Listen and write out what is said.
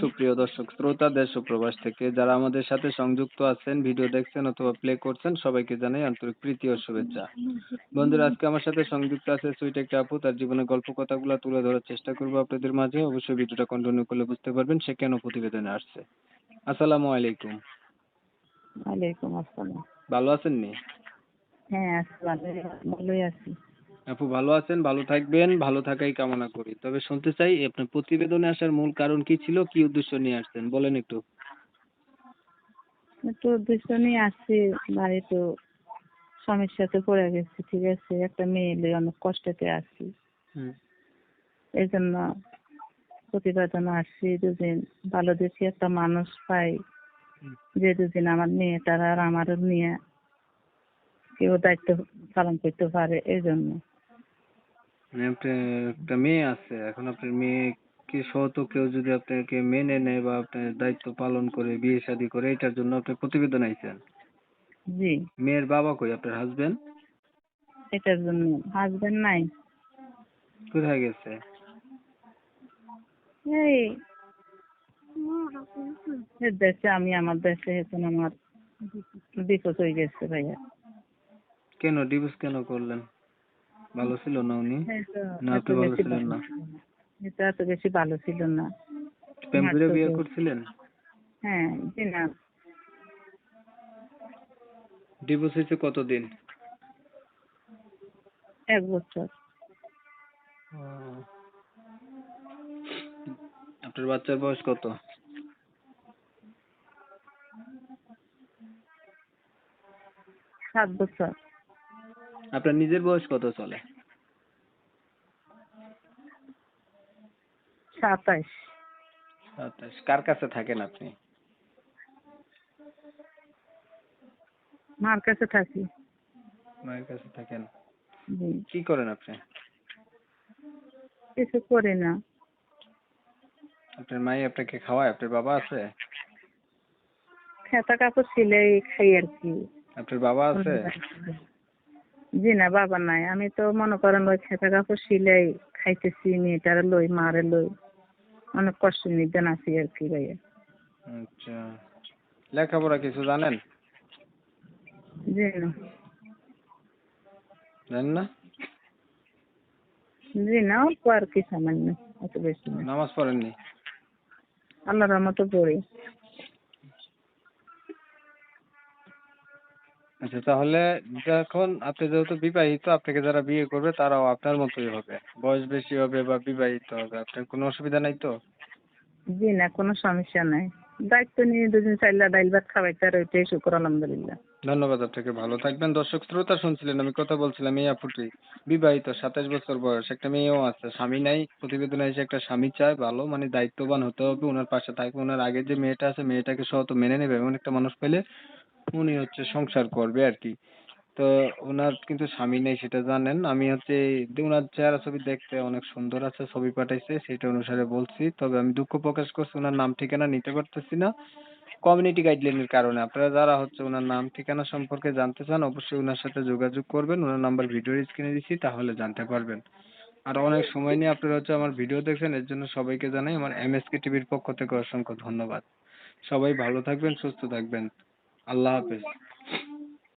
সুপ্রিয় দর্শক শ্রোতা দেশ ও প্রবাস থেকে যারা আমাদের সাথে সংযুক্ত আছেন, ভিডিও দেখছেন অথবা প্লে করছেন, সবাইকে জানাই আন্তরিক প্রীতি ও শুভেচ্ছা। বন্ধুরা, আজকে আমার সাথে সংযুক্ত আছে সুইট একটা আপু। তার জীবনের গল্প কথাগুলো তুলে ধরার চেষ্টা করবো আপনাদের মাঝে। অবশ্যই ভিডিওটা কন্টিনিউ করলে বুঝতে পারবেন সে কেন প্রতিবেদনে আসছে। আসসালামু আলাইকুম। ওয়ালাইকুম আসসালাম। ভালো আছেন নি? হ্যাঁ, ভালোই আছি। আপু ভালো আছেন, ভালো থাকবেন, ভালো থাকাই কামনা করি। তবে শুনতে চাই আপনার প্রতিবেদনে আসার মূল কারণ কি ছিল, কি উদ্দেশ্য নিয়ে আসছেন বলেন একটু। একটু উদ্দেশ্য নিয়ে আসছি, বাড়িতে সমস্যাতে পড়ে গেছি। ঠিক আছে, একটা মেয়ে নিয়ে অনেক কষ্টতে আছি। এই জন্য প্রতিবেদনে আসছি। দুদিন ভালো দেখি একটা মানুষ পাই, যে দুদিন আমার মেয়েটার আর আমারও নিয়ে কেউ দায়িত্ব পালন করতে পারে, এই জন্য। মানে আপনার একটা মেয়ে আছে, এখন আপনার মেয়ে কি সহ কেউ যদি আপনাকে মেনে নেয় বা আপনার দায়িত্ব পালন করে বিয়ে শাদী করে, এটার জন্য আপনি প্রতিবেদন আইছেন। জি, মেয়ের বাবা কই, আপনার হাজবেন্ড? এটার জন্য। হাজবেন্ড নাই, কোথায় গেছে? এই এর দেশে, আমি আমার দেশে। এখন আমার বিপদ হয়ে গেছে ভাইয়া। কেন ডিভোর্স কেন করলেন? ভালো ছিল না উনি, না এত আপনি ভালো বেশি ছিলেন না? এটা এত বেশি ভালো ছিল না। প্রেম করে মারতো বিয়ে তো। করছিলেন? হ্যাঁ, জি না। ডিভোর্স হয়েছে কতদিন? 1 বছর। আপনার বাচ্চার বয়স কত? 7 বছর। আপনার নিজের বয়স কত চলে? 27। 27। কার কাছে থাকেন আপনি? মার কাছে থাকি। মায়ের কাছে থাকেন। জি। কি করেন আপনি? কিছু করি না। আপনার মাই আপনাকে খাওয়ায়? আপনার বাবা আছে? খেতা কাপড় সিলাই খাই আর কি। আপনার বাবা আছে? জি না, বাবা নাই। আমি তো মনে করেন ওই খেতা কাপড় সিলাই খাইতেছি, মেয়েটারে লই, মারে লই, অনেক কষ্ট নিবেন আছি আর কি ভাইয়া। আচ্ছা, লেখাপড়া কিছু জানেন? জি না। জানেন না? জি না, অল্প আর কি, সামান্য, অত বেশি না। নামাজ পড়েননি? আল্লাহর রহমতে পড়ি। আচ্ছা, তাহলে যখন আপনি যেহেতু বিবাহিত, আপনাকে যারা বিয়ে করবে তারাও আপনার মতোই হবে, বয়স বেশি হবে বা বিবাহিত হবে, আপনার কোনো অসুবিধা নাই তো? জি না, কোনো সমস্যা নাই। দায়িত্ব নিয়ে দুদিন চাইলা ডাইল ভাত খাওয়াইতে, আর ওইটাই শুকর, আলহামদুলিল্লাহ। ধন্যবাদ আপনাকে, ভালো থাকবেন। দর্শক শ্রোতা শুনছিলেন আমি কথা বলছিলাম এই আপুটি, বিবাহিত, 27 বছর বয়স, একটা মেয়েও আছে, স্বামী নাই। প্রতিবেদনে এসে একটা স্বামী চায়, ভালো মানে দায়িত্ববান হতে হবে, ওনার পাশে থাকবে, ওনার আগে যে মেয়েটা আছে মেয়েটাকে সহ তো মেনে নেবে, এমন একটা মানুষ পেলে উনি হচ্ছে সংসার করবে আর কি। তো ওনার কিন্তু স্বামী নেই, সেটা জানেন। আমি হচ্ছে ওনার চেহারা ছবি দেখতে অনেক সুন্দর আছে, ছবি পাঠাইছে, সেটা অনুসারে বলছি। তবে আমি দুঃখ প্রকাশ করছি, ওনার নাম ঠিকানা নিতে পারতেছি না কমিউনিটি গাইডলাইনের কারণে। আপনারা যারা হচ্ছে ওনার নাম ঠিকানা সম্পর্কে জানতে চান, অবশ্যই ওনার সাথে যোগাযোগ করবেন। ওনার নাম্বার ভিডিওর স্ক্রিনে দিচ্ছি, তাহলে জানতে পারবেন। আর অনেক সময় নিয়ে আপনারা হচ্ছে আমার ভিডিও দেখছেন, এর জন্য সবাইকে জানাই আমার এমএসকে টিভির পক্ষ থেকে অসংখ্য ধন্যবাদ। সবাই ভালো থাকবেন, সুস্থ থাকবেন। আল্লাহ হাফেজ।